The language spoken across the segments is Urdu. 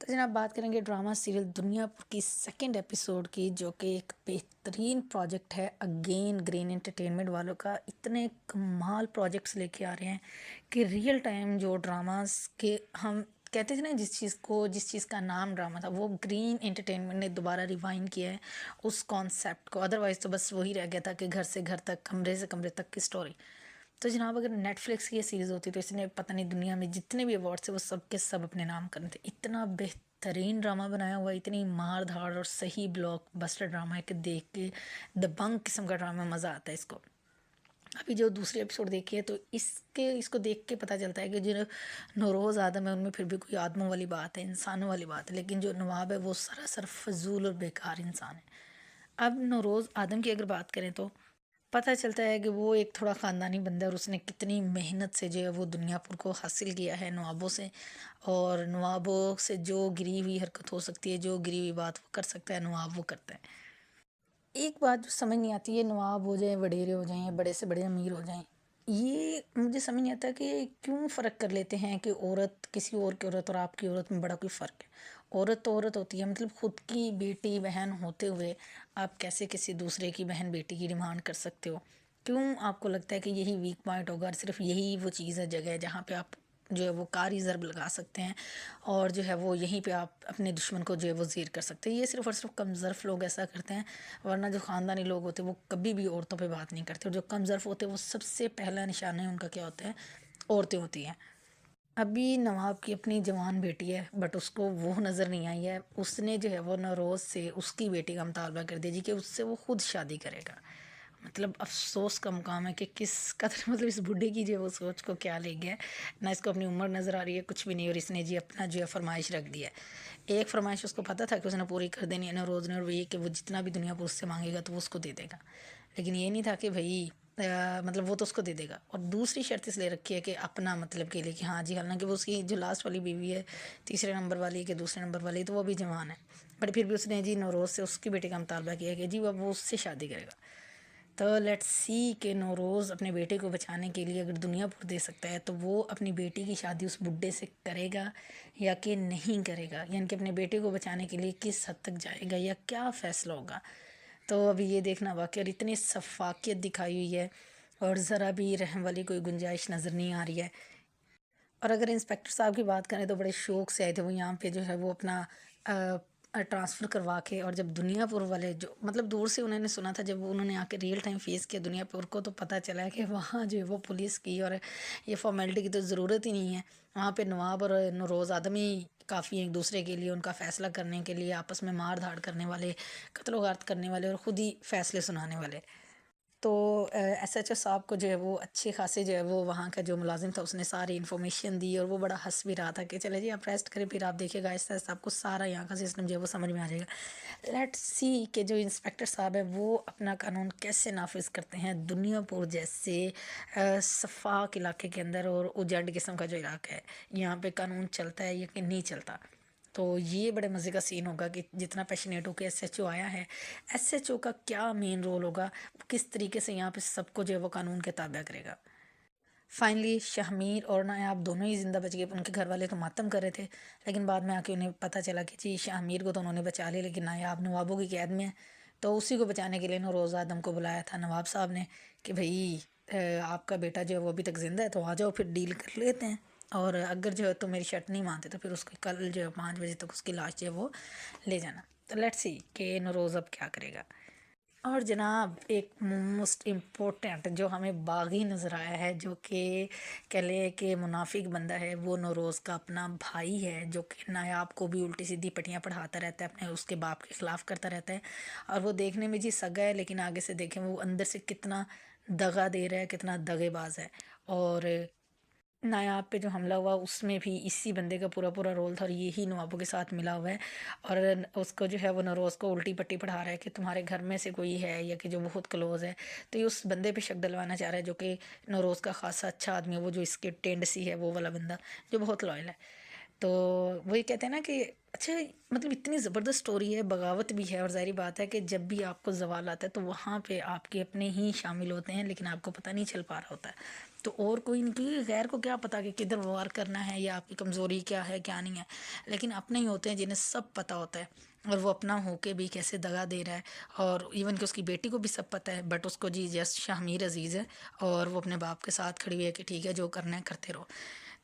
تو جناب بات کریں گے ڈرامہ سیریل دنیا پور کی سیکنڈ ایپیسوڈ کی، جو کہ ایک بہترین پروجیکٹ ہے اگین گرین انٹرٹینمنٹ والوں کا۔ اتنے کمال پروجیکٹس لے کے آ رہے ہیں کہ ریئل ٹائم جو ڈراماز کے ہم کہتے تھے نا، جس چیز کا نام ڈرامہ تھا وہ گرین انٹرٹینمنٹ نے دوبارہ ریوائن کیا ہے اس کانسیپٹ کو۔ ادروائز تو بس وہی رہ گیا تھا کہ گھر سے گھر تک، کمرے سے کمرے تک کی سٹوری۔ تو جناب اگر نیٹ فلکس کی یہ سیریز ہوتی تو اس نے پتہ نہیں دنیا میں جتنے بھی ایوارڈ تھے وہ سب کے سب اپنے نام کرنے تھے۔ اتنا بہترین ڈرامہ بنایا ہوا ہے، اتنی مار دھاڑ اور صحیح بلاک بسٹر ڈرامہ ہے کہ دیکھ کے دبنگ قسم کا ڈرامہ، مزہ آتا ہے اس کو۔ ابھی جو دوسری ایپیسوڈ دیکھی ہے تو اس کو دیکھ کے پتہ چلتا ہے کہ جو نوروز آدم ہے ان میں پھر بھی کوئی آدموں والی بات ہے، انسانوں والی بات ہے، لیکن جو نواب ہے وہ سراسر فضول اور بیکار انسان ہے۔ اب نوروز آدم کی اگر بات کریں تو پتہ چلتا ہے کہ وہ ایک تھوڑا خاندانی بندہ ہے، اور اس نے کتنی محنت سے جو ہے وہ دنیا پور کو حاصل کیا ہے نوابوں سے، اور نوابوں سے جو گری ہوئی حرکت ہو سکتی ہے، جو گری ہوئی بات وہ کر سکتا ہے، نواب وہ کرتا ہے۔ ایک بات جو سمجھ نہیں آتی ہے، نواب ہو جائیں، وڈیرے ہو جائیں، بڑے سے بڑے امیر ہو جائیں، یہ مجھے سمجھ نہیں آتا کہ کیوں فرق کر لیتے ہیں کہ عورت کسی اور کی عورت اور آپ کی عورت میں بڑا کوئی فرق ہے۔ عورت تو عورت ہوتی ہے، مطلب خود کی بیٹی بہن ہوتے ہوئے آپ کیسے کسی دوسرے کی بہن بیٹی کی ڈیمانڈ کر سکتے ہو؟ کیوں آپ کو لگتا ہے کہ یہی ویک پوائنٹ ہوگا، اور صرف یہی وہ چیز ہے، جگہ ہے جہاں پہ آپ جو ہے وہ کاری ضرب لگا سکتے ہیں، اور جو ہے وہ یہیں پہ آپ اپنے دشمن کو جو ہے وہ زیر کر سکتے ہیں؟ یہ صرف اور صرف کم ظرف لوگ ایسا کرتے ہیں، ورنہ جو خاندانی لوگ ہوتے ہیں وہ کبھی بھی عورتوں پہ بات نہیں کرتے، اور جو کم ظرف ہوتے ہیں وہ سب سے پہلا نشانہ ہے ان کا کیا ہوتا ہے؟ عورتیں ہوتی ہیں۔ ابھی نواب کی اپنی جوان بیٹی ہے، بٹ اس کو وہ نظر نہیں آئی ہے، اس نے جو ہے وہ نوروز سے اس کی بیٹی کا مطالبہ کر دیا جی کہ اس سے وہ خود شادی کرے گا۔ مطلب افسوس کا مقام ہے کہ کس قدر مطلب اس بڈھے کی جو ہے وہ سوچ کو کیا لے گیا ہے، نہ اس کو اپنی عمر نظر آ رہی ہے، کچھ بھی نہیں، اور اس نے جی اپنا جو ہے فرمائش رکھ دی ہے۔ ایک فرمائش اس کو پتہ تھا کہ اس نے پوری کر دینی ہے نوروز نے، اور وہ یہ کہ وہ جتنا بھی دنیا پر اس سے مانگے گا تو وہ اس کو دے دے گا، لیکن یہ نہیں تھا کہ بھائی مطلب وہ تو اس کو دے دے گا، اور دوسری شرط اس لے رکھی ہے کہ اپنا مطلب کے لیے کہ ہاں جی، حالانکہ وہ اس کی جو لاسٹ والی بیوی ہے، تیسرے نمبر والی کہ دوسرے نمبر والی، تو وہ بھی جوان ہے، بٹ پھر بھی اس نے جی نوروز سے اس کی بیٹی کا مطالبہ کیا کہ جی وہ اس سے شادی کرے گا۔ تو لیٹ سی کہ نوروز اپنے بیٹے کو بچانے کے لیے اگر دنیا پر دے سکتا ہے تو وہ اپنی بیٹی کی شادی اس بڈھے سے کرے گا یا کہ نہیں کرے گا، یعنی کہ اپنے بیٹے کو بچانے کے لیے کس حد تک جائے گا یا کیا فیصلہ ہوگا؟ تو ابھی یہ دیکھنا باقی، اور اتنی شفافیت دکھائی ہوئی ہے اور ذرا بھی رحم والی کوئی گنجائش نظر نہیں آ رہی ہے۔ اور اگر انسپیکٹر صاحب کی بات کریں تو بڑے شوق سے آئے تھے وہ یہاں پہ، جو ہے وہ اپنا ٹرانسفر کروا کے، اور جب دنیا پور والے جو مطلب دور سے انہوں نے سنا تھا، جب انہوں نے آ کے ریئل ٹائم فیس کیا دنیا پور کو، تو پتہ چلا کہ وہاں جو ہے وہ پولیس کی اور یہ فارمیلٹی کی تو ضرورت ہی نہیں ہے، وہاں پہ نواب اور نوروز آدم ہی کافی ایک دوسرے کے لیے، ان کا فیصلہ کرنے کے لیے، آپس میں مار دھاڑ کرنے والے، قتل و غارت کرنے والے، اور خود ہی فیصلے سنانے والے۔ تو ایس ایچ او صاحب کو جو ہے وہ اچھے خاصے جو ہے وہ وہاں کا جو ملازم تھا اس نے ساری انفارمیشن دی، اور وہ بڑا ہنس بھی رہا تھا کہ چلے جی آپ ریسٹ کریں، پھر آپ دیکھیے گا آہستہ آہستہ آپ کو سارا یہاں کا سسٹم جو ہے وہ سمجھ میں آ جائے گا۔ لیٹ سی کہ جو انسپیکٹر صاحب ہے وہ اپنا قانون کیسے نافذ کرتے ہیں دنیا پور جیسے صفاک علاقے کے اندر، اور اجڑ قسم کا جو علاقہ ہے، یہاں پہ قانون چلتا ہے یا کہ نہیں چلتا؟ تو یہ بڑے مزے کا سین ہوگا کہ جتنا پیشنیٹ ہو کے ایس ایچ او آیا ہے، ایس ایچ او کا کیا مین رول ہوگا، کس طریقے سے یہاں پہ سب کو جو ہے وہ قانون کے تابع کرے گا۔ فائنلی شہمیر اور نایاب دونوں ہی زندہ بچ گئے، ان کے گھر والے تو ماتم کر رہے تھے، لیکن بعد میں آ کے انہیں پتہ چلا کہ جی شہمیر کو تو انہوں نے بچا لیا، لیکن نایاب نوابوں کی قید میں ہے، تو اسی کو بچانے کے لیے نوروز آدم کو بلایا تھا نواب صاحب نے کہ بھئی آپ کا بیٹا جو ہے وہ ابھی تک زندہ ہے، تو آ جاؤ پھر ڈیل کر لیتے ہیں، اور اگر جو ہے تو میری شرط نہیں مانتے تو پھر اس کو کل جو ہے 5 بجے تک اس کی لاش جو ہے وہ لے جانا۔ تو لیٹس سی کہ نوروز اب کیا کرے گا۔ اور جناب ایک موسٹ امپورٹنٹ جو ہمیں باغی نظر آیا ہے، جو کہ کہہ لیں کہ منافق بندہ ہے، وہ نوروز کا اپنا بھائی ہے، جو کہ نایاب کو بھی الٹی سیدھی پٹیاں پڑھاتا رہتا ہے، اپنے اس کے باپ کے خلاف کرتا رہتا ہے، اور وہ دیکھنے میں جی سگا ہے، لیکن آگے سے دیکھیں وہ اندر سے کتنا دغا دے رہا ہے، کتنا دغے باز ہے۔ اور نایاب پہ جو حملہ ہوا اس میں بھی اسی بندے کا پورا پورا رول تھا، اور یہی نوابوں کے ساتھ ملا ہوا ہے، اور اس کو جو ہے وہ نوروز کو الٹی پٹی پڑھا رہا ہے کہ تمہارے گھر میں سے کوئی ہے یا کہ جو بہت کلوز ہے، تو یہ اس بندے پہ شک ڈلوانا چاہ رہا ہے جو کہ نوروز کا خاصا اچھا آدمی ہے، وہ جو اس کے ٹینڈ سی ہے وہ والا بندہ جو بہت لائل ہے۔ تو وہی کہتے ہیں نا کہ اچھا مطلب اتنی زبردست سٹوری ہے، بغاوت بھی ہے، اور ظاہری بات ہے کہ جب بھی آپ کو زوال آتا ہے تو وہاں پہ آپ کے اپنے ہی شامل ہوتے ہیں، لیکن آپ کو پتہ نہیں چل پا رہا ہوتا ہے۔ تو اور کوئی نہیں، کیونکہ غیر کو کیا پتا کہ کدھر وار کرنا ہے یا آپ کی کمزوری کیا ہے کیا نہیں ہے، لیکن اپنے ہی ہوتے ہیں جنہیں سب پتہ ہوتا ہے، اور وہ اپنا ہو کے بھی کیسے دگا دے رہا ہے، اور ایون کہ اس کی بیٹی کو بھی سب پتہ ہے، بٹ اس کو جی جسٹ شاہ عزیز ہے، اور وہ اپنے باپ کے ساتھ کھڑی ہوئی ہے کہ ٹھیک ہے جو کرنا ہے کرتے رہو۔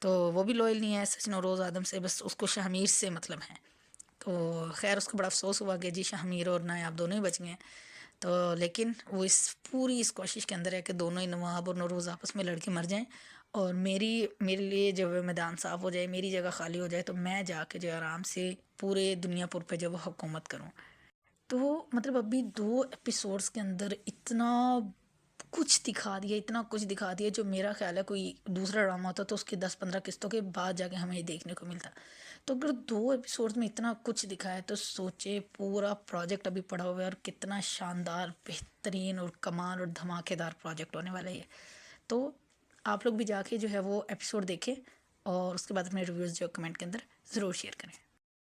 تو وہ بھی لوئل نہیں ہے سچن اور روز آدم سے، بس اس کو شاہ میر سے مطلب ہے۔ تو خیر اس کو بڑا افسوس ہوا کہ جی شاہ میر اور نایاب دونوں ہی بچ گئے ہیں۔ تو لیکن وہ اس کوشش کے اندر ہے کہ دونوں ہی نواب اور نوروز آپس میں لڑ کے مر جائیں، اور میرے لیے جب میدان صاف ہو جائے، میری جگہ خالی ہو جائے، تو میں جا کے جو آرام سے پورے دنیا پر پہ جو وہ حکومت کروں۔ تو مطلب ابھی 2 ایپیسوڈس کے اندر اتنا کچھ دکھا دیا، اتنا کچھ دکھا دیا، جو میرا خیال ہے کوئی دوسرا ڈرامہ ہوتا تو اس کی 10-15 قسطوں کے بعد جا کے ہمیں یہ دیکھنے کو ملتا۔ تو اگر 2 ایپیسوڈ میں اتنا کچھ دکھایا تو سوچے پورا پروجیکٹ ابھی پڑا ہوا ہے، اور کتنا شاندار، بہترین اور کمال اور دھماکے دار پروجیکٹ ہونے والا ہے یہ۔ تو آپ لوگ بھی جا کے جو ہے وہ ایپیسوڈ دیکھیں، اور اس کے بعد اپنے ریویوز جو کمنٹ کے اندر ضرور شیئر کریں۔